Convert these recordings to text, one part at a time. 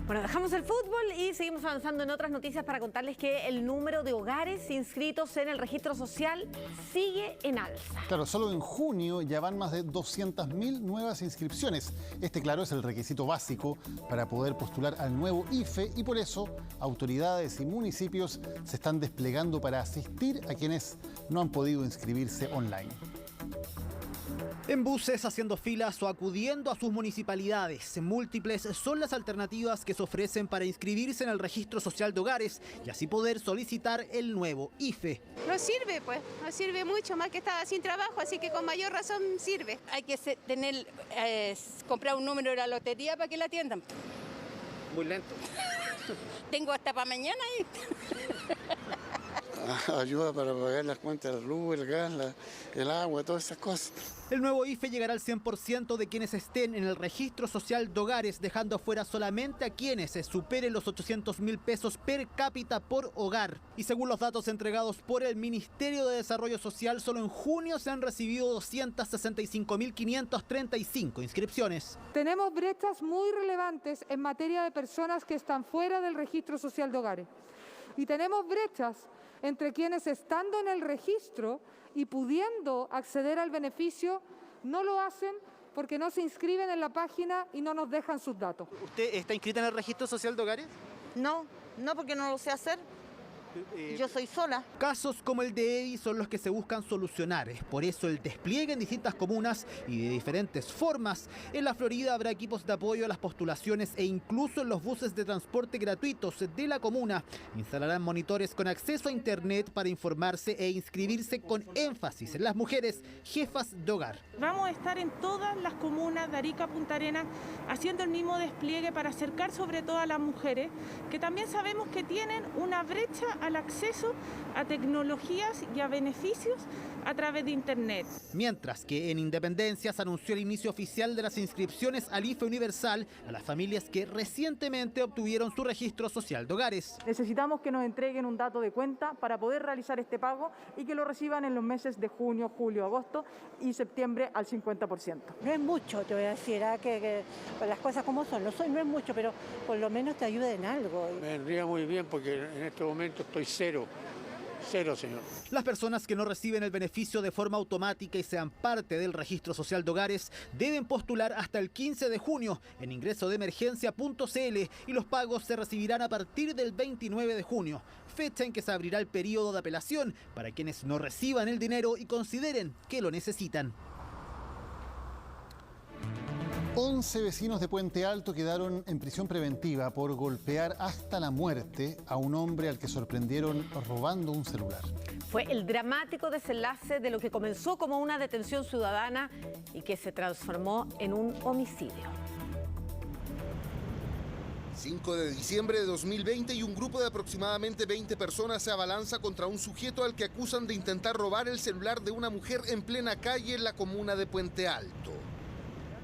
Bueno, dejamos el fútbol y seguimos avanzando en otras noticias para contarles que el número de hogares inscritos en el registro social sigue en alza. Claro, solo en junio ya van más de 200.000 nuevas inscripciones. Este, claro, es el requisito básico para poder postular al nuevo IFE y por eso autoridades y municipios se están desplegando para asistir a quienes no han podido inscribirse online. En buses, haciendo filas o acudiendo a sus municipalidades. Múltiples son las alternativas que se ofrecen para inscribirse en el registro social de hogares y así poder solicitar el nuevo IFE. Nos sirve, pues, nos sirve mucho, más que estaba sin trabajo, así que con mayor razón sirve. Hay que comprar un número de la lotería para que la atiendan. Muy lento. Tengo hasta para mañana ahí. Ayuda para pagar las cuentas, la luz, el gas, el agua, todas esas cosas. El nuevo IFE llegará al 100% de quienes estén en el registro social de hogares, dejando afuera solamente a quienes superen los 800.000 pesos per cápita por hogar. Y según los datos entregados por el Ministerio de Desarrollo Social, solo en junio se han recibido 265.535 inscripciones. Tenemos brechas muy relevantes en materia de personas que están fuera del registro social de hogares. Y tenemos brechas entre quienes estando en el registro y pudiendo acceder al beneficio, no lo hacen porque no se inscriben en la página y no nos dejan sus datos. ¿Usted está inscrita en el registro social de hogares? No, porque no lo sé hacer. Yo soy sola. Casos como el de Eddie son los que se buscan solucionar. Es por eso el despliegue en distintas comunas y de diferentes formas. En la Florida habrá equipos de apoyo a las postulaciones e incluso en los buses de transporte gratuitos de la comuna instalarán monitores con acceso a internet para informarse e inscribirse con énfasis en las mujeres jefas de hogar. Vamos a estar en todas las comunas de Arica, Punta Arenas, haciendo el mismo despliegue para acercar sobre todo a las mujeres, que también sabemos que tienen una brecha al acceso a tecnologías y a beneficios a través de Internet. Mientras que en Independencia se anunció el inicio oficial de las inscripciones al IFE universal a las familias que recientemente obtuvieron su registro social de hogares. Necesitamos que nos entreguen un dato de cuenta para poder realizar este pago y que lo reciban en los meses de junio, julio, agosto y septiembre al 50%. No es mucho, te voy a decir, que las cosas como son. No es mucho, pero por lo menos te ayuda en algo. Me vendría muy bien porque en este momento estoy cero, señor. Las personas que no reciben el beneficio de forma automática y sean parte del registro social de hogares deben postular hasta el 15 de junio en ingresodeemergencia.cl y los pagos se recibirán a partir del 29 de junio, fecha en que se abrirá el periodo de apelación para quienes no reciban el dinero y consideren que lo necesitan. 11 vecinos de Puente Alto quedaron en prisión preventiva por golpear hasta la muerte a un hombre al que sorprendieron robando un celular. Fue el dramático desenlace de lo que comenzó como una detención ciudadana y que se transformó en un homicidio. 5 de diciembre de 2020 y un grupo de aproximadamente 20 personas se abalanza contra un sujeto al que acusan de intentar robar el celular de una mujer en plena calle en la comuna de Puente Alto.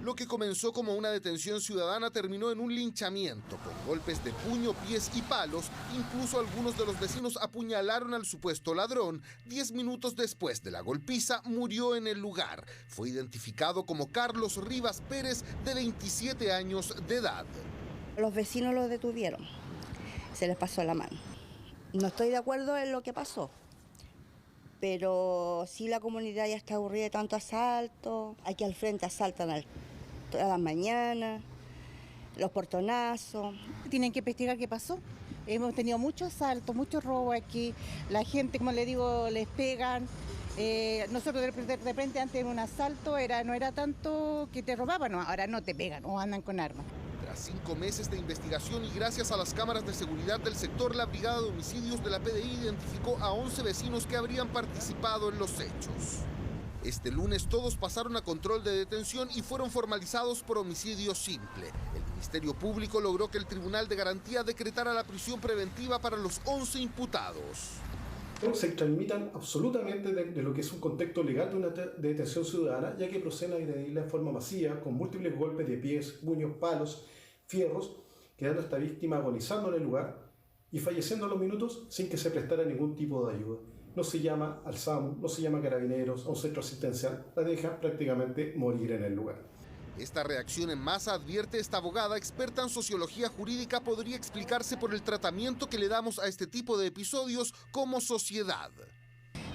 Lo que comenzó como una detención ciudadana terminó en un linchamiento, con golpes de puño, pies y palos. Incluso algunos de los vecinos apuñalaron al supuesto ladrón. 10 minutos después de la golpiza, murió en el lugar. Fue identificado como Carlos Rivas Pérez, de 27 años de edad. Los vecinos lo detuvieron, se les pasó la mano. No estoy de acuerdo en lo que pasó, pero sí la comunidad ya está aburrida de tanto asalto. Aquí al frente asaltan todas las mañanas, los portonazos. Tienen que investigar qué pasó. Hemos tenido muchos asaltos, muchos robos aquí. La gente, como le digo, les pegan. Nosotros de repente antes en un asalto no era tanto que te robaban, no, ahora no te pegan o andan con armas. Tras 5 meses de investigación y gracias a las cámaras de seguridad del sector, la Brigada de Homicidios de la PDI identificó a 11 vecinos que habrían participado en los hechos. Este lunes todos pasaron a control de detención y fueron formalizados por homicidio simple. El Ministerio Público logró que el Tribunal de Garantía decretara la prisión preventiva para los 11 imputados. Se extralimitan absolutamente de lo que es un contexto legal de una detención ciudadana, ya que proceden a agredirla en forma masiva, con múltiples golpes de pies, puños, palos, fierros, quedando esta víctima agonizando en el lugar y falleciendo a los minutos sin que se prestara ningún tipo de ayuda. No se llama al SAMU, no se llama a carabineros, a un centro asistencial, la dejan prácticamente morir en el lugar. Esta reacción en masa, advierte esta abogada experta en sociología jurídica, podría explicarse por el tratamiento que le damos a este tipo de episodios como sociedad.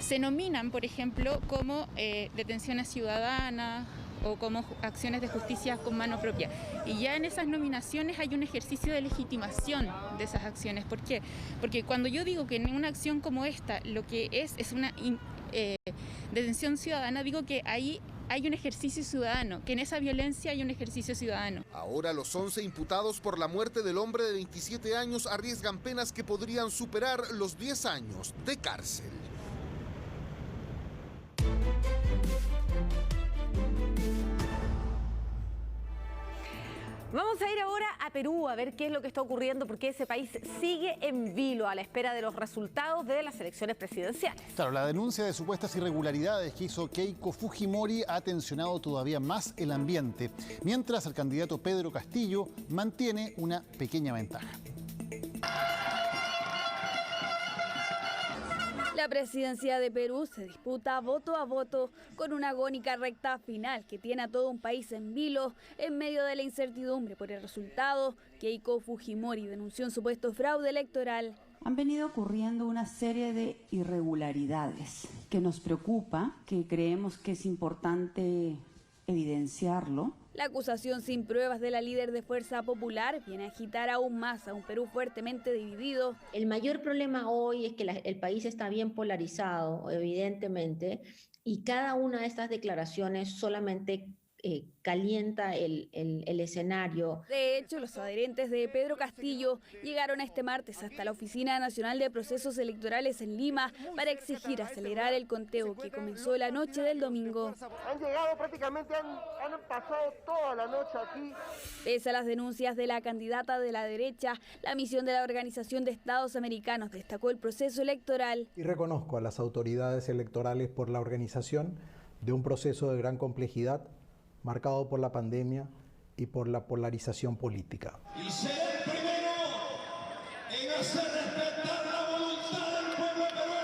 Se nominan, por ejemplo, como detenciones ciudadanas o como acciones de justicia con mano propia. Y ya en esas nominaciones hay un ejercicio de legitimación de esas acciones. ¿Por qué? Porque cuando yo digo que en una acción como esta lo que es una detención ciudadana, digo que ahí hay un ejercicio ciudadano, que en esa violencia hay un ejercicio ciudadano. Ahora los 11 imputados por la muerte del hombre de 27 años arriesgan penas que podrían superar los 10 años de cárcel. Vamos a ir ahora a Perú a ver qué es lo que está ocurriendo, porque ese país sigue en vilo a la espera de los resultados de las elecciones presidenciales. Claro, la denuncia de supuestas irregularidades que hizo Keiko Fujimori ha tensionado todavía más el ambiente, mientras el candidato Pedro Castillo mantiene una pequeña ventaja. La presidencia de Perú se disputa voto a voto con una agónica recta final que tiene a todo un país en vilo en medio de la incertidumbre por el resultado. Keiko Fujimori denunció un supuesto fraude electoral. Han venido ocurriendo una serie de irregularidades que nos preocupa, que creemos que es importante evidenciarlo. La acusación sin pruebas de la líder de Fuerza Popular viene a agitar aún más a un Perú fuertemente dividido. El mayor problema hoy es que el país está bien polarizado, evidentemente, y cada una de estas declaraciones solamente calienta el escenario. De hecho, los adherentes de Pedro Castillo llegaron este martes hasta la Oficina Nacional de Procesos Electorales en Lima para exigir acelerar el conteo que comenzó la noche del domingo. Han llegado prácticamente, han pasado toda la noche aquí. Pese a las denuncias de la candidata de la derecha, la misión de la Organización de Estados Americanos destacó el proceso electoral. Y reconozco a las autoridades electorales por la organización de un proceso de gran complejidad, marcado por la pandemia y por la polarización política. Y seré el primero en hacer respetar la voluntad del pueblo peruano.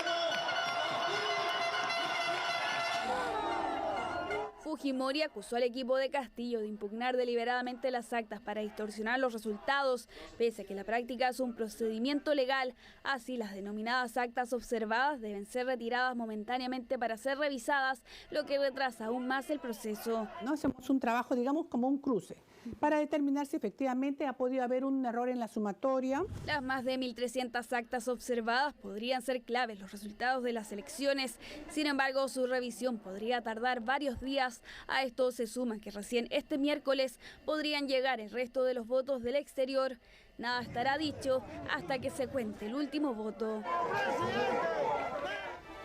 Fujimori acusó al equipo de Castillo de impugnar deliberadamente las actas para distorsionar los resultados, pese a que la práctica es un procedimiento legal. Así, las denominadas actas observadas deben ser retiradas momentáneamente para ser revisadas, lo que retrasa aún más el proceso. No hacemos un trabajo, digamos, como un cruce, para determinar si efectivamente ha podido haber un error en la sumatoria. Las más de 1.300 actas observadas podrían ser claves los resultados de las elecciones. Sin embargo, su revisión podría tardar varios días. A esto se suma que recién este miércoles podrían llegar el resto de los votos del exterior. Nada estará dicho hasta que se cuente el último voto.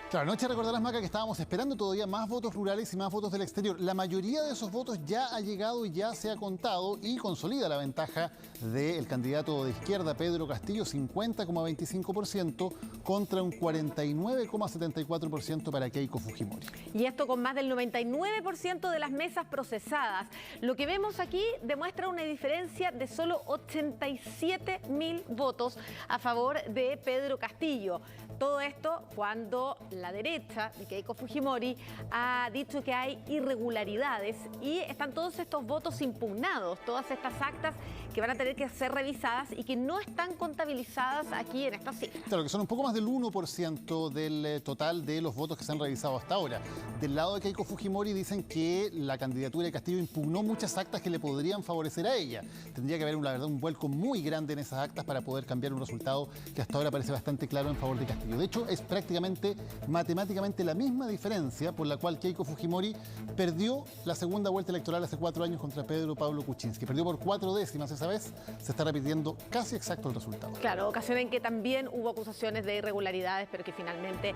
Claro, anoche recordarás, Maca, que estábamos esperando todavía más votos rurales y más votos del exterior. La mayoría de esos votos ya ha llegado y ya se ha contado y consolida la ventaja del candidato de izquierda, Pedro Castillo, 50,25% contra un 49,74% para Keiko Fujimori. Y esto con más del 99% de las mesas procesadas. Lo que vemos aquí demuestra una diferencia de solo 87.000 votos a favor de Pedro Castillo. Todo esto cuando la derecha de Keiko Fujimori ha dicho que hay irregularidades y están todos estos votos impugnados, todas estas actas que van a tener que ser revisadas y que no están contabilizadas aquí en esta cifra. Claro, que son un poco más del 1% del total de los votos que se han revisado hasta ahora. Del lado de Keiko Fujimori dicen que la candidatura de Castillo impugnó muchas actas que le podrían favorecer a ella. Tendría que haber, la verdad, un vuelco muy grande en esas actas para poder cambiar un resultado que hasta ahora parece bastante claro en favor de Castillo. De hecho, es prácticamente matemáticamente la misma diferencia por la cual Keiko Fujimori perdió la segunda vuelta electoral hace 4 años contra Pedro Pablo Kuczynski. Perdió por 4 décimas esa vez, se está repitiendo casi exacto el resultado. Claro, ocasión en que también hubo acusaciones de irregularidades, pero que finalmente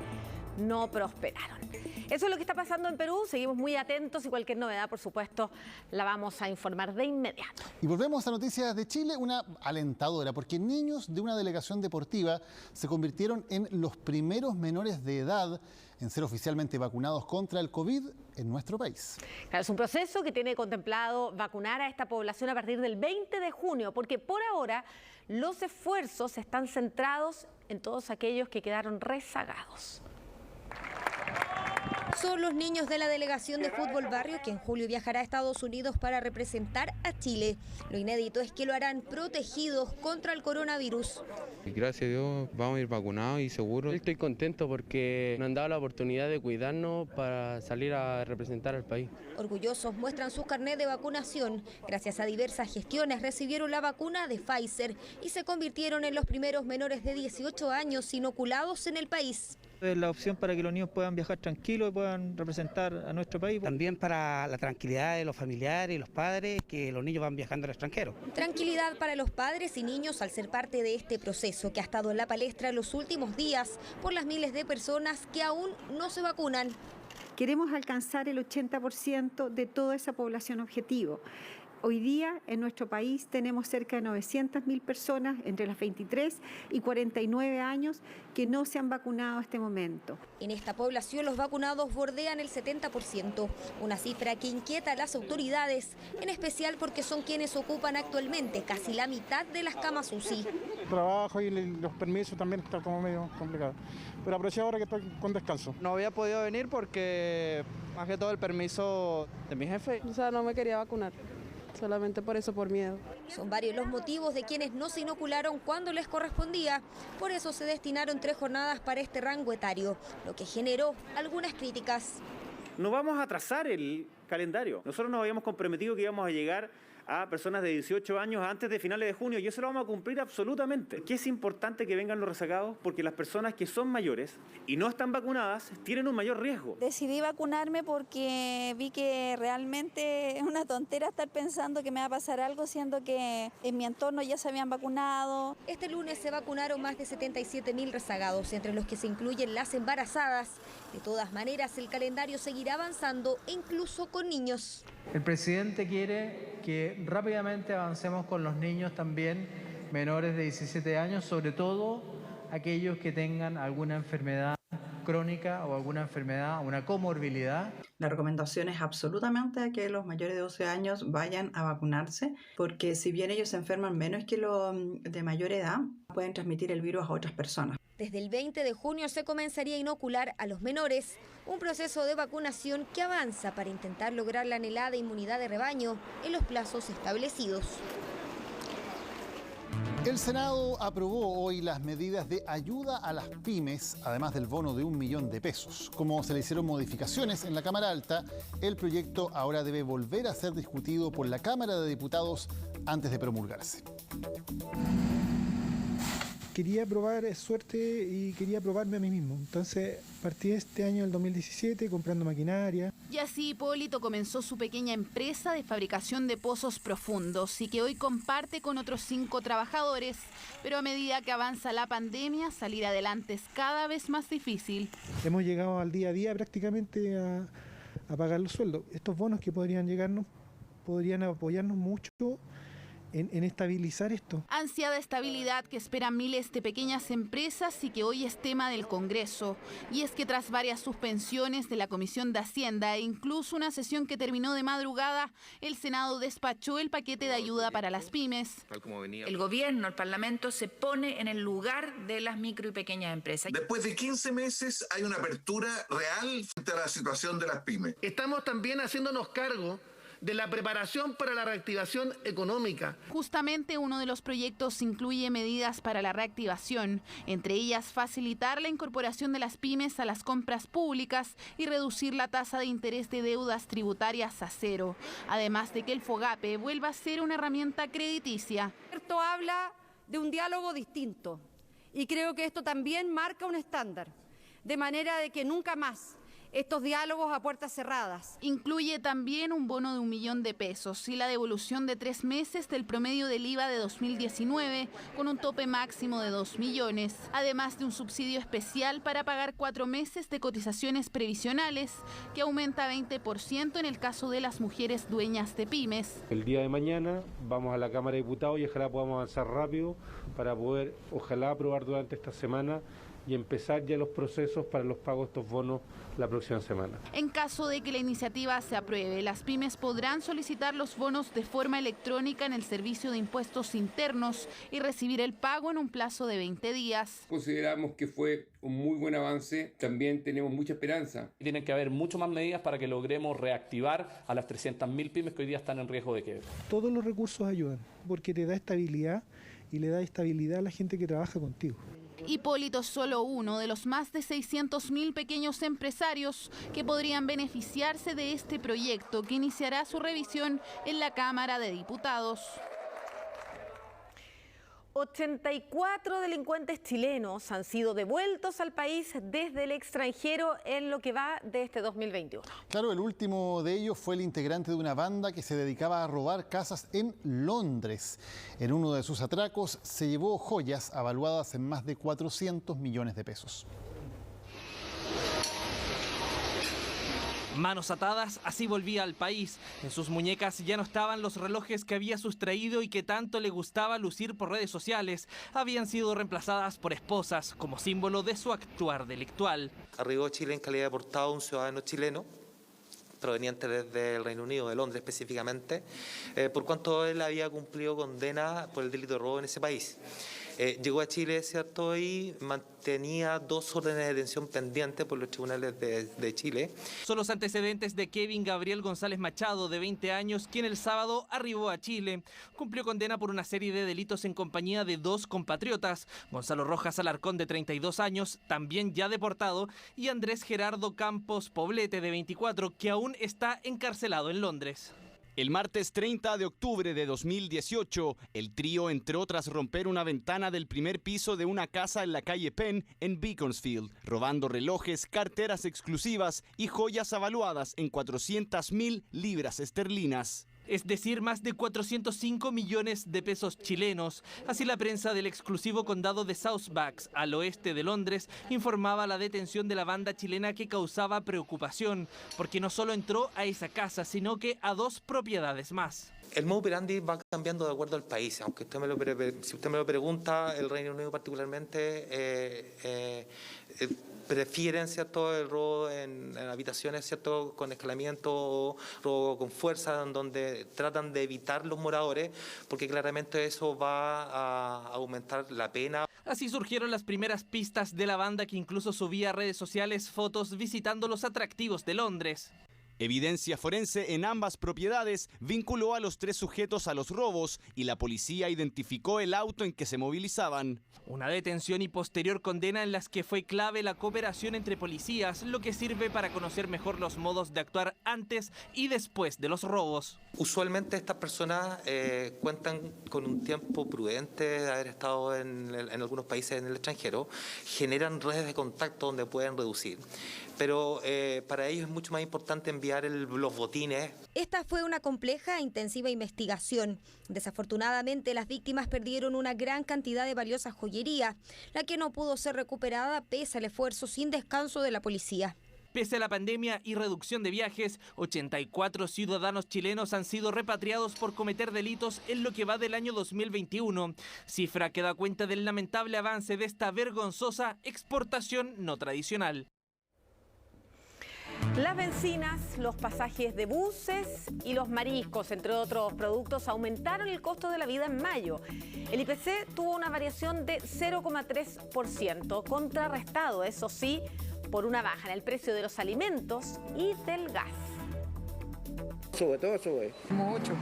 no prosperaron. Eso es lo que está pasando en Perú, seguimos muy atentos y cualquier novedad, por supuesto, la vamos a informar de inmediato. Y volvemos a noticias de Chile, una alentadora, porque niños de una delegación deportiva se convirtieron en los primeros menores de edad en ser oficialmente vacunados contra el COVID en nuestro país. Claro, es un proceso que tiene contemplado vacunar a esta población a partir del 20 de junio, porque por ahora los esfuerzos están centrados en todos aquellos que quedaron rezagados. Son los niños de la delegación de Fútbol Barrio que en julio viajará a Estados Unidos para representar a Chile. Lo inédito es que lo harán protegidos contra el coronavirus. Gracias a Dios vamos a ir vacunados y seguros. Estoy contento porque nos han dado la oportunidad de cuidarnos para salir a representar al país. Orgullosos muestran sus carnet de vacunación. Gracias a diversas gestiones recibieron la vacuna de Pfizer y se convirtieron en los primeros menores de 18 años inoculados en el país. Es la opción para que los niños puedan viajar tranquilos y puedan representar a nuestro país. También para la tranquilidad de los familiares y los padres, que los niños van viajando al extranjero. Tranquilidad para los padres y niños al ser parte de este proceso que ha estado en la palestra en los últimos días por las miles de personas que aún no se vacunan. Queremos alcanzar el 80% de toda esa población objetivo. Hoy día en nuestro país tenemos cerca de 900.000 personas entre las 23 y 49 años que no se han vacunado a este momento. En esta población los vacunados bordean el 70%, una cifra que inquieta a las autoridades, en especial porque son quienes ocupan actualmente casi la mitad de las camas UCI. El trabajo y los permisos también está como medio complicado, pero aproveché ahora que estoy con descanso. No había podido venir porque más que todo el permiso de mi jefe. O sea, no me quería vacunar. Solamente por eso, por miedo. Son varios los motivos de quienes no se inocularon cuando les correspondía. Por eso se destinaron 3 jornadas para este rango etario, lo que generó algunas críticas. No vamos a atrasar el calendario. Nosotros nos habíamos comprometido que íbamos a llegar a personas de 18 años antes de finales de junio y eso lo vamos a cumplir absolutamente. ¿Qué es importante que vengan los rezagados? Porque las personas que son mayores y no están vacunadas tienen un mayor riesgo. Decidí vacunarme porque vi que realmente es una tontera estar pensando que me va a pasar algo, siendo que en mi entorno ya se habían vacunado. Este lunes se vacunaron más de 77.000 rezagados, entre los que se incluyen las embarazadas. De todas maneras, el calendario seguirá avanzando, incluso con niños. El presidente quiere que rápidamente avancemos con los niños también menores de 17 años, sobre todo aquellos que tengan alguna enfermedad crónica o alguna enfermedad, una comorbilidad. La recomendación es absolutamente que los mayores de 12 años vayan a vacunarse, porque si bien ellos se enferman menos que los de mayor edad, pueden transmitir el virus a otras personas. Desde el 20 de junio se comenzaría a inocular a los menores, un proceso de vacunación que avanza para intentar lograr la anhelada inmunidad de rebaño en los plazos establecidos. El Senado aprobó hoy las medidas de ayuda a las pymes, además del bono de $1.000.000. Como se le hicieron modificaciones en la Cámara Alta, el proyecto ahora debe volver a ser discutido por la Cámara de Diputados antes de promulgarse. Quería probar suerte y quería probarme a mí mismo. Entonces partí este año, el 2017, comprando maquinaria. Y así Hipólito comenzó su pequeña empresa de fabricación de pozos profundos y que hoy comparte con otros 5 trabajadores. Pero a medida que avanza la pandemia, salir adelante es cada vez más difícil. Hemos llegado al día a día prácticamente a pagar los sueldos. Estos bonos que podrían llegarnos, podrían apoyarnos mucho en estabilizar esto. Ansia de estabilidad que esperan miles de pequeñas empresas y que hoy es tema del Congreso. Y es que tras varias suspensiones de la Comisión de Hacienda e incluso una sesión que terminó de madrugada, el Senado despachó el paquete de ayuda para las pymes. El gobierno, el Parlamento, se pone en el lugar de las micro y pequeñas empresas. Después de 15 meses hay una apertura real frente a la situación de las pymes. Estamos también haciéndonos cargo de la preparación para la reactivación económica. Justamente uno de los proyectos incluye medidas para la reactivación, entre ellas facilitar la incorporación de las pymes a las compras públicas y reducir la tasa de interés de deudas tributarias a 0, además de que el FOGAPE vuelva a ser una herramienta crediticia. Esto habla de un diálogo distinto y creo que esto también marca un estándar, de manera de que nunca más estos diálogos a puertas cerradas. Incluye también un bono de $1.000.000 y la devolución de 3 meses del promedio del IVA de 2019 con un tope máximo de 2 millones, además de un subsidio especial para pagar 4 meses de cotizaciones previsionales que aumenta 20% en el caso de las mujeres dueñas de pymes. El día de mañana vamos a la Cámara de Diputados y ojalá podamos avanzar rápido para poder, ojalá, aprobar durante esta semana y empezar ya los procesos para los pagos de estos bonos la próxima semana. En caso de que la iniciativa se apruebe, las pymes podrán solicitar los bonos de forma electrónica en el Servicio de Impuestos Internos y recibir el pago en un plazo de 20 días. Consideramos que fue un muy buen avance, también tenemos mucha esperanza. Tienen que haber mucho más medidas para que logremos reactivar a las 300.000 pymes que hoy día están en riesgo de quiebra. Todos los recursos ayudan, porque te da estabilidad y le da estabilidad a la gente que trabaja contigo. Hipólito es solo uno de los más de 600.000 pequeños empresarios que podrían beneficiarse de este proyecto que iniciará su revisión en la Cámara de Diputados. 84 delincuentes chilenos han sido devueltos al país desde el extranjero en lo que va de este 2021. Claro, el último de ellos fue el integrante de una banda que se dedicaba a robar casas en Londres. En uno de sus atracos se llevó joyas avaluadas en más de 400 millones de pesos. Manos atadas, así volvía al país. En sus muñecas ya no estaban los relojes que había sustraído y que tanto le gustaba lucir por redes sociales. Habían sido reemplazadas por esposas, como símbolo de su actuar delictual. Arribó a Chile en calidad de deportado un ciudadano chileno, proveniente desde el Reino Unido, de Londres específicamente, por cuanto él había cumplido condena por el delito de robo en ese país. Llegó a Chile, ¿cierto?, y mantenía 2 órdenes de detención pendientes por los tribunales de Chile. Son los antecedentes de Kevin Gabriel González Machado, de 20 años, quien el sábado arribó a Chile. Cumplió condena por una serie de delitos en compañía de 2 compatriotas, Gonzalo Rojas Alarcón, de 32 años, también ya deportado, y Andrés Gerardo Campos Poblete, de 24, que aún está encarcelado en Londres. El martes 30 de octubre de 2018, el trío entró tras romper una ventana del primer piso de una casa en la calle Penn, en Beaconsfield, robando relojes, carteras exclusivas y joyas avaluadas en 400.000 libras esterlinas. Es decir, más de 405 millones de pesos chilenos. Así la prensa del exclusivo condado de Southwark, al oeste de Londres, informaba la detención de la banda chilena que causaba preocupación, porque no solo entró a esa casa, sino que a 2 propiedades más. El modus operandi va cambiando de acuerdo al país, aunque si usted me lo pregunta, el Reino Unido particularmente prefieren, ¿cierto?, el robo en habitaciones, ¿cierto?, con escalamiento o robo con fuerza, en donde tratan de evitar los moradores, porque claramente eso va a aumentar la pena. Así surgieron las primeras pistas de la banda, que incluso subía a redes sociales fotos visitando los atractivos de Londres. Evidencia forense en ambas propiedades vinculó a los 3 sujetos a los robos y la policía identificó el auto en que se movilizaban. Una detención y posterior condena en las que fue clave la cooperación entre policías, lo que sirve para conocer mejor los modos de actuar antes y después de los robos. Usualmente estas personas cuentan con un tiempo prudente de haber estado en algunos países en el extranjero, generan redes de contacto donde pueden reducir. Pero para ellos es mucho más importante enviar los botines. Esta fue una compleja e intensiva investigación. Desafortunadamente, las víctimas perdieron una gran cantidad de valiosa joyería, la que no pudo ser recuperada pese al esfuerzo sin descanso de la policía. Pese a la pandemia y reducción de viajes, 84 ciudadanos chilenos han sido repatriados por cometer delitos en lo que va del año 2021, cifra que da cuenta del lamentable avance de esta vergonzosa exportación no tradicional. Las bencinas, los pasajes de buses y los mariscos, entre otros productos, aumentaron el costo de la vida en mayo. El IPC tuvo una variación de 0,3%, contrarrestado, eso sí, por una baja en el precio de los alimentos y del gas. Todo sube. Mucho.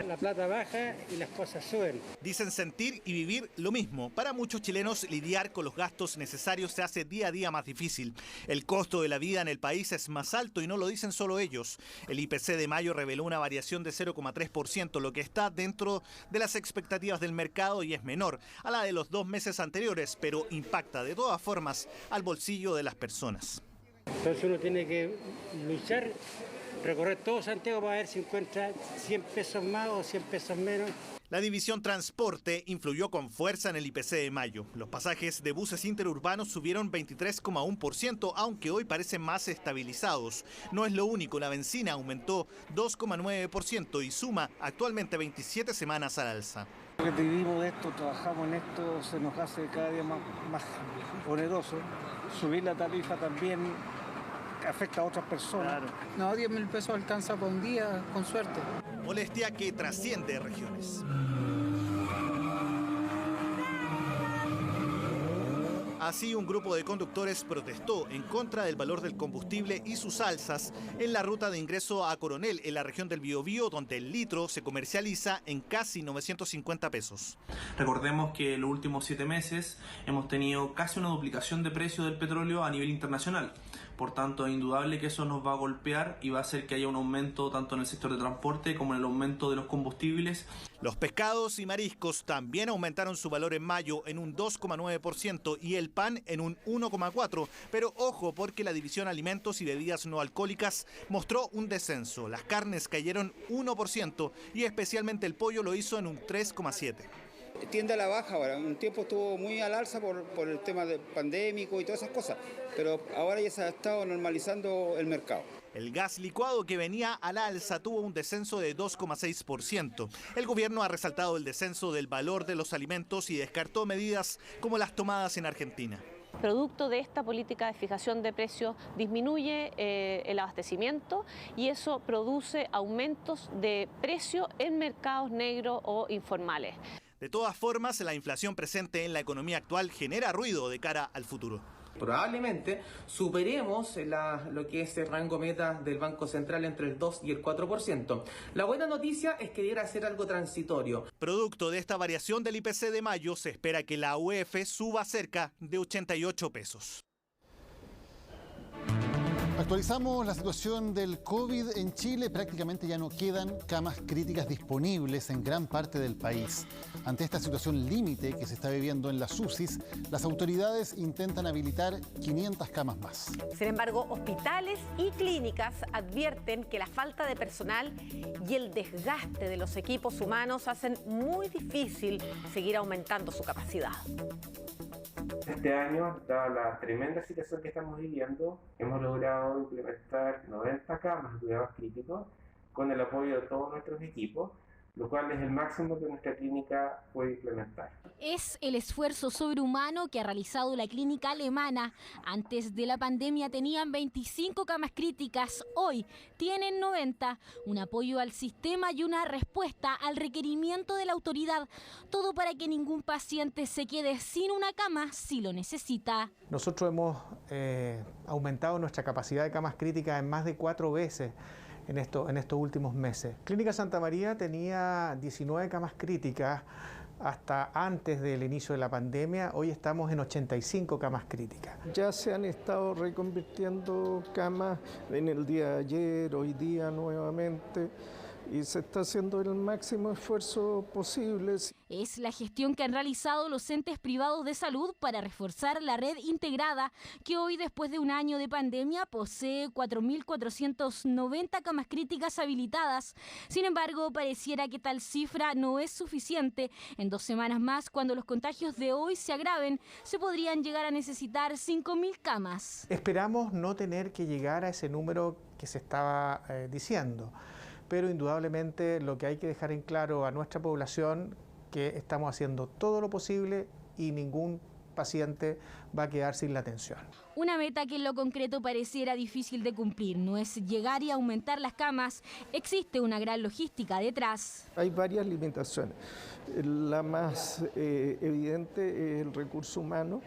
La plata baja y las cosas suben. Dicen sentir y vivir lo mismo. Para muchos chilenos, lidiar con los gastos necesarios se hace día a día más difícil. El costo de la vida en el país es más alto y no lo dicen solo ellos. El IPC de mayo reveló una variación de 0,3%, lo que está dentro de las expectativas del mercado y es menor a la de los 2 meses anteriores, pero impacta de todas formas al bolsillo de las personas. Entonces uno tiene que luchar recorrer todo Santiago para ver si encuentra 100 pesos más o 100 pesos menos. La división transporte influyó con fuerza en el IPC de mayo. Los pasajes de buses interurbanos subieron 23,1%, aunque hoy parecen más estabilizados. No es lo único, la benzina aumentó 2,9% y suma actualmente 27 semanas al alza. Que vivimos de esto, trabajamos en esto, se nos hace cada día más oneroso. Subir la tarifa también afecta a otras personas. Claro. No, 10.000 pesos alcanza por un día, con suerte. Molestia que trasciende regiones. Así, un grupo de conductores protestó en contra del valor del combustible y sus alzas en la ruta de ingreso a Coronel, en la región del Biobío, donde el litro se comercializa en casi 950 pesos. Recordemos que en los últimos 7 meses hemos tenido casi una duplicación de precio del petróleo a nivel internacional. Por tanto, es indudable que eso nos va a golpear y va a hacer que haya un aumento tanto en el sector de transporte como en el aumento de los combustibles. Los pescados y mariscos también aumentaron su valor en mayo en un 2,9% y el pan en un 1,4%. Pero ojo, porque la división alimentos y bebidas no alcohólicas mostró un descenso. Las carnes cayeron 1% y especialmente el pollo lo hizo en un 3,7%. Tiende a la baja ahora. Un tiempo estuvo muy al alza por el tema pandémico y todas esas cosas, pero ahora ya se ha estado normalizando el mercado. El gas licuado, que venía al alza, tuvo un descenso de 2,6%. El gobierno ha resaltado el descenso del valor de los alimentos y descartó medidas como las tomadas en Argentina. Producto de esta política de fijación de precios disminuye el abastecimiento y eso produce aumentos de precio en mercados negros o informales. De todas formas, la inflación presente en la economía actual genera ruido de cara al futuro. Probablemente superemos lo que es el rango meta del Banco Central entre el 2 y el 4%. La buena noticia es que deberá ser algo transitorio. Producto de esta variación del IPC de mayo, se espera que la UF suba cerca de 88 pesos. Actualizamos la situación del COVID en Chile. Prácticamente ya no quedan camas críticas disponibles en gran parte del país. Ante esta situación límite que se está viviendo en las UCIs, las autoridades intentan habilitar 500 camas más. Sin embargo, hospitales y clínicas advierten que la falta de personal y el desgaste de los equipos humanos hacen muy difícil seguir aumentando su capacidad. Este año, dada la tremenda situación que estamos viviendo, hemos logrado implementar 90 camas de cuidados críticos con el apoyo de todos nuestros equipos, lo cual es el máximo que nuestra clínica puede implementar. Es el esfuerzo sobrehumano que ha realizado la clínica alemana. Antes de la pandemia tenían 25 camas críticas, hoy tienen 90. Un apoyo al sistema y una respuesta al requerimiento de la autoridad. Todo para que ningún paciente se quede sin una cama si lo necesita. Nosotros hemos aumentado nuestra capacidad de camas críticas en más de 4 veces. En estos últimos meses. Clínica Santa María tenía 19 camas críticas hasta antes del inicio de la pandemia. Hoy estamos en 85 camas críticas. Ya se han estado reconvirtiendo camas en el día de ayer, hoy día nuevamente, y se está haciendo el máximo esfuerzo posible. Es la gestión que han realizado los entes privados de salud para reforzar la red integrada, que hoy, después de un año de pandemia, posee 4.490 camas críticas habilitadas. Sin embargo, pareciera que tal cifra no es suficiente. En 2 semanas más, cuando los contagios de hoy se agraven, se podrían llegar a necesitar 5.000 camas. Esperamos no tener que llegar a ese número que se estaba diciendo. Pero indudablemente lo que hay que dejar en claro a nuestra población que estamos haciendo todo lo posible y ningún paciente va a quedar sin la atención. Una meta que en lo concreto pareciera difícil de cumplir. No es llegar y aumentar las camas, existe una gran logística detrás. Hay varias limitaciones. La más evidente es el recurso humano,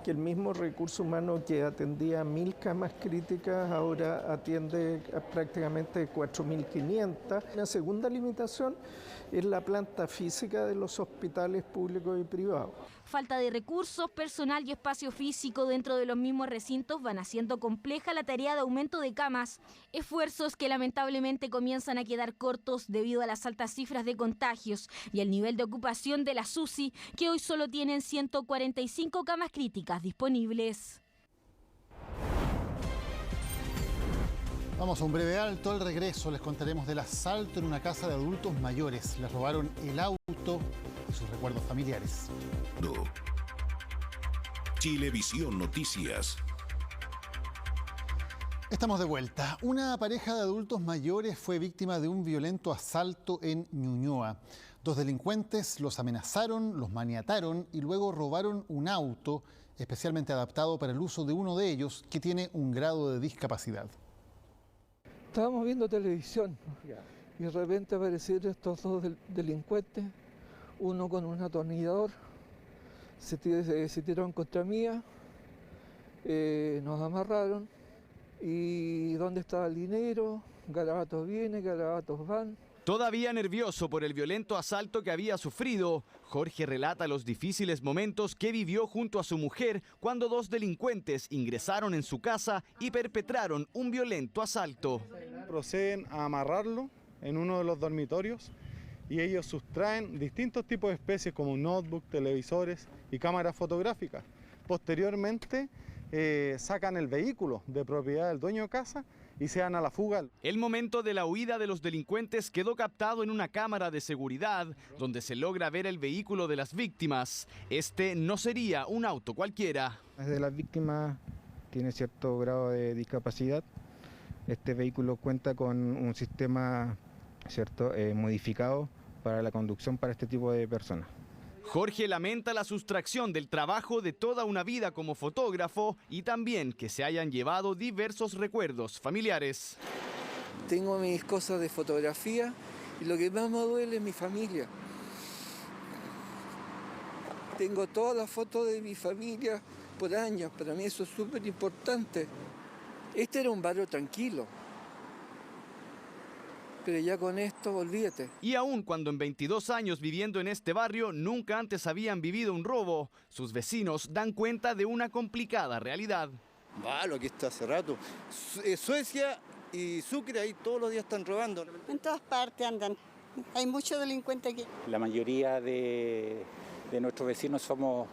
que el mismo recurso humano que atendía 1.000 camas críticas ahora atiende a prácticamente 4.500. La segunda limitación es la planta física de los hospitales públicos y privados. Falta de recursos, personal y espacio físico dentro de los mismos recintos van haciendo compleja la tarea de aumento de camas. Esfuerzos que lamentablemente comienzan a quedar cortos debido a las altas cifras de contagios y el nivel de ocupación de las UCI, que hoy solo tienen 145 camas críticas disponibles. Vamos a un breve alto. Al regreso les contaremos del asalto en una casa de adultos mayores. Les robaron el auto y sus recuerdos familiares. Chilevisión Noticias. Estamos de vuelta. Una pareja de adultos mayores fue víctima de un violento asalto en Ñuñoa. 2 delincuentes los amenazaron, los maniataron y luego robaron un auto especialmente adaptado para el uso de uno de ellos que tiene un grado de discapacidad. Estábamos viendo televisión y de repente aparecieron estos 2 delincuentes, uno con un atornillador, se tiraron contra mía, nos amarraron y ¿dónde estaba el dinero? Garabatos vienen, garabatos van. Todavía nervioso por el violento asalto que había sufrido, Jorge relata los difíciles momentos que vivió junto a su mujer cuando 2 delincuentes ingresaron en su casa y perpetraron un violento asalto. Proceden a amarrarlo en uno de los dormitorios y ellos sustraen distintos tipos de especies como notebook, televisores y cámaras fotográficas. Posteriormente sacan el vehículo de propiedad del dueño de casa y se dan a la fuga. El momento de la huida de los delincuentes quedó captado en una cámara de seguridad donde se logra ver el vehículo de las víctimas. Este no sería un auto cualquiera. De las víctimas tiene cierto grado de discapacidad. Este vehículo cuenta con un sistema modificado para la conducción para este tipo de personas. Jorge lamenta la sustracción del trabajo de toda una vida como fotógrafo y también que se hayan llevado diversos recuerdos familiares. Tengo mis cosas de fotografía y lo que más me duele es mi familia. Tengo todas las fotos de mi familia por años, para mí eso es súper importante. Este era un barrio tranquilo. Pero ya con esto, olvídate. Y aun cuando en 22 años viviendo en este barrio nunca antes habían vivido un robo, sus vecinos dan cuenta de una complicada realidad. Malo que está hace rato. Suecia y Sucre ahí todos los días están robando. En todas partes andan. Hay muchos delincuentes aquí. La mayoría de nuestros vecinos somos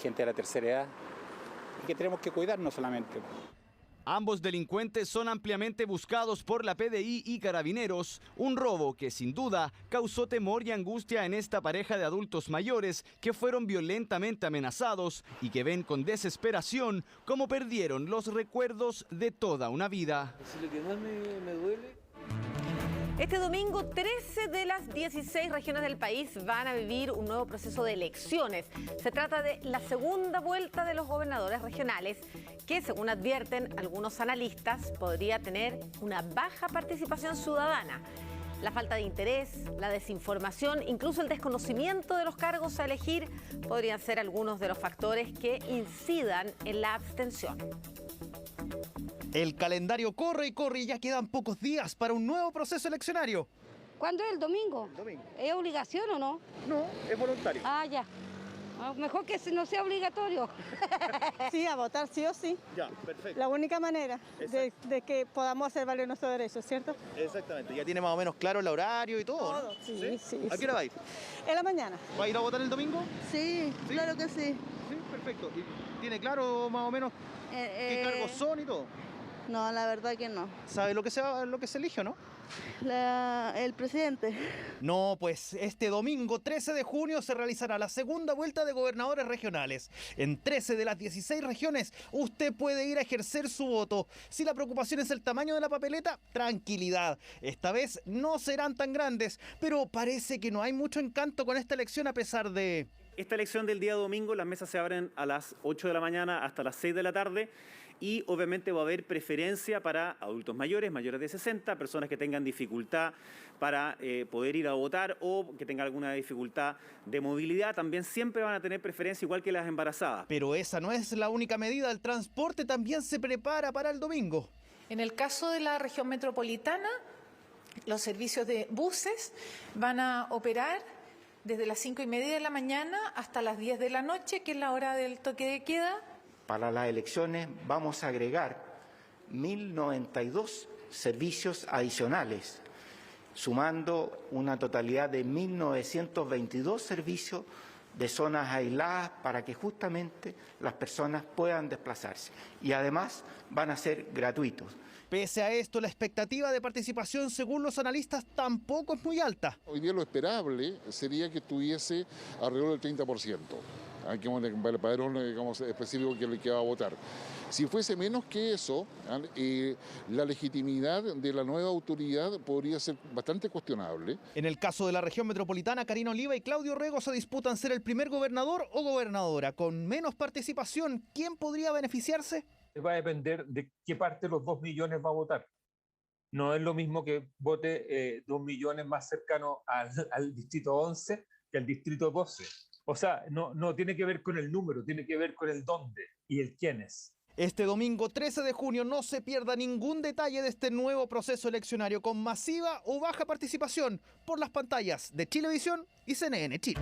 gente de la tercera edad y que tenemos que cuidarnos solamente. Ambos delincuentes son ampliamente buscados por la PDI y Carabineros, un robo que sin duda causó temor y angustia en esta pareja de adultos mayores que fueron violentamente amenazados y que ven con desesperación cómo perdieron los recuerdos de toda una vida. Lo que más me duele. Este domingo, 13 de las 16 regiones del país van a vivir un nuevo proceso de elecciones. Se trata de la segunda vuelta de los gobernadores regionales, que, según advierten algunos analistas, podría tener una baja participación ciudadana. La falta de interés, la desinformación, incluso el desconocimiento de los cargos a elegir podrían ser algunos de los factores que incidan en la abstención. El calendario corre y corre y ya quedan pocos días para un nuevo proceso eleccionario. ¿Cuándo es el domingo? Domingo. ¿Es obligación o no? No, es voluntario. Ah, ya. Mejor que no sea obligatorio. Sí, a votar sí o sí. Ya, perfecto. La única manera de que podamos hacer valer nuestros derechos, ¿cierto? Exactamente. Ya tiene más o menos claro el horario y todo, Todo, ¿no? sí. ¿A qué hora va a ir? En la mañana. ¿Va a ir a votar el domingo? Sí, claro que sí. Sí, perfecto. ¿Y tiene claro más o menos qué cargos son y todo? No, la verdad que no. ¿Sabe lo que se elige o no? El presidente. No, pues este domingo 13 de junio se realizará la segunda vuelta de gobernadores regionales. En 13 de las 16 regiones usted puede ir a ejercer su voto. Si la preocupación es el tamaño de la papeleta, tranquilidad. Esta vez no serán tan grandes, pero parece que no hay mucho encanto con esta elección a pesar de... Esta elección del día domingo, las mesas se abren a las 8 de la mañana hasta las 6 de la tarde. Y obviamente va a haber preferencia para adultos mayores, mayores de 60, personas que tengan dificultad para poder ir a votar o que tengan alguna dificultad de movilidad. También siempre van a tener preferencia igual que las embarazadas. Pero esa no es la única medida, el transporte también se prepara para el domingo. En el caso de la región metropolitana, los servicios de buses van a operar desde las 5:30 de la mañana hasta las 10 de la noche, que es la hora del toque de queda. Para las elecciones vamos a agregar 1.092 servicios adicionales, sumando una totalidad de 1.922 servicios de zonas aisladas para que justamente las personas puedan desplazarse. Y además van a ser gratuitos. Pese a esto, la expectativa de participación, según los analistas, tampoco es muy alta. Hoy día lo esperable sería que estuviese alrededor del 30%. Aquí el padrón, digamos, específico que va a votar. Si fuese menos que eso, la legitimidad de la nueva autoridad podría ser bastante cuestionable. En el caso de la región metropolitana, Karina Oliva y Claudio Rego se disputan ser el primer gobernador o gobernadora. Con menos participación, ¿quién podría beneficiarse? Va a depender de qué parte de los 2 millones va a votar. No es lo mismo que vote 2 millones más cercano al distrito 11 que al distrito 12. O sea, no tiene que ver con el número, tiene que ver con el dónde y el quiénes. Este domingo 13 de junio no se pierda ningún detalle de este nuevo proceso eleccionario con masiva o baja participación por las pantallas de Chilevisión y CNN Chile.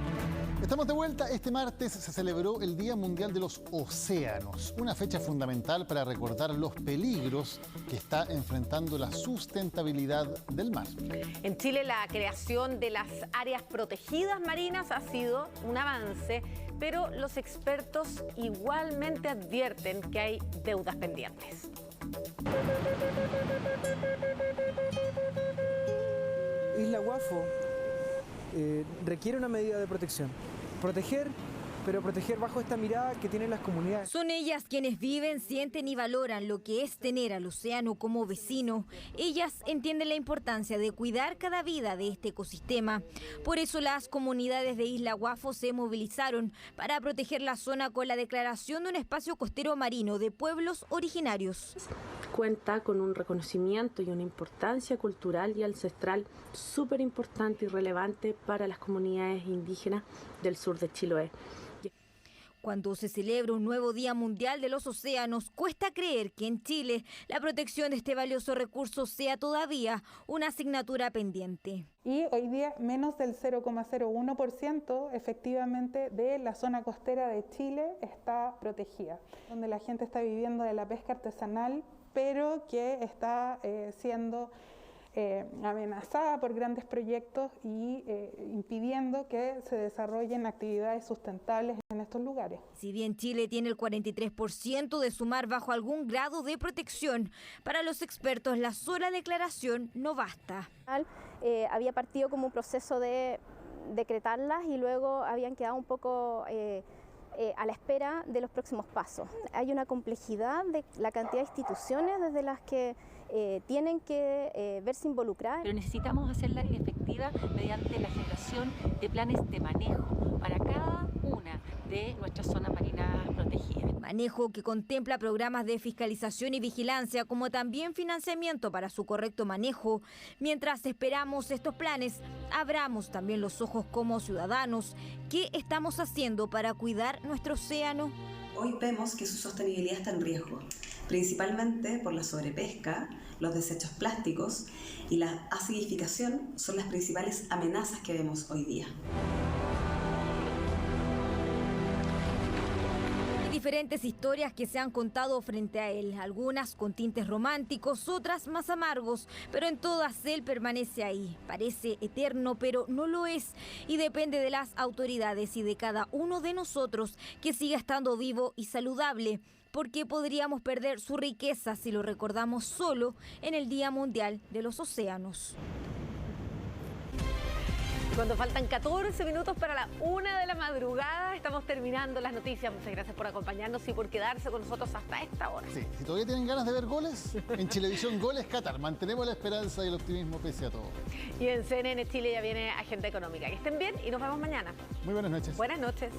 Estamos de vuelta. Este martes se celebró el Día Mundial de los Océanos, una fecha fundamental para recordar los peligros que está enfrentando la sustentabilidad del mar. En Chile, la creación de las áreas protegidas marinas ha sido un avance, pero los expertos igualmente advierten que hay deudas pendientes. Isla Guafo requiere una medida de protección. Proteger, pero proteger bajo esta mirada que tienen las comunidades. Son ellas quienes viven, sienten y valoran lo que es tener al océano como vecino. Ellas entienden la importancia de cuidar cada vida de este ecosistema. Por eso las comunidades de Isla Guafo se movilizaron para proteger la zona con la declaración de un espacio costero marino de pueblos originarios. Cuenta con un reconocimiento y una importancia cultural y ancestral súper importante y relevante para las comunidades indígenas del sur de Chiloé. Cuando se celebra un nuevo Día Mundial de los Océanos, cuesta creer que en Chile la protección de este valioso recurso sea todavía una asignatura pendiente. Y hoy día menos del 0,01% efectivamente de la zona costera de Chile está protegida, donde la gente está viviendo de la pesca artesanal, pero que está siendo amenazada por grandes proyectos y impidiendo que se desarrollen actividades sustentables en estos lugares. Si bien Chile tiene el 43% de su mar bajo algún grado de protección, para los expertos la sola declaración no basta. Había partido como un proceso de decretarlas y luego habían quedado un poco a la espera de los próximos pasos. Hay una complejidad de la cantidad de instituciones desde las que tienen que verse involucradas. Pero necesitamos hacerla efectiva mediante la generación de planes de manejo para cada una de nuestras zonas marinas protegidas. Manejo que contempla programas de fiscalización y vigilancia, como también financiamiento para su correcto manejo. Mientras esperamos estos planes, abramos también los ojos como ciudadanos. ¿Qué estamos haciendo para cuidar nuestro océano? Hoy vemos que su sostenibilidad está en riesgo, principalmente por la sobrepesca, los desechos plásticos y la acidificación son las principales amenazas que vemos hoy día. Diferentes historias que se han contado frente a él, algunas con tintes románticos, otras más amargos, pero en todas él permanece ahí. Parece eterno, pero no lo es, y depende de las autoridades y de cada uno de nosotros que siga estando vivo y saludable, porque podríamos perder su riqueza si lo recordamos solo en el Día Mundial de los Océanos. Cuando faltan 14 minutos para la 1 de la madrugada, estamos terminando las noticias. Muchas gracias por acompañarnos y por quedarse con nosotros hasta esta hora. Sí, si todavía tienen ganas de ver goles, en Chilevisión Goles Qatar. Mantenemos la esperanza y el optimismo pese a todo. Y en CNN Chile ya viene Agenda Económica. Que estén bien y nos vemos mañana. Muy buenas noches. Buenas noches.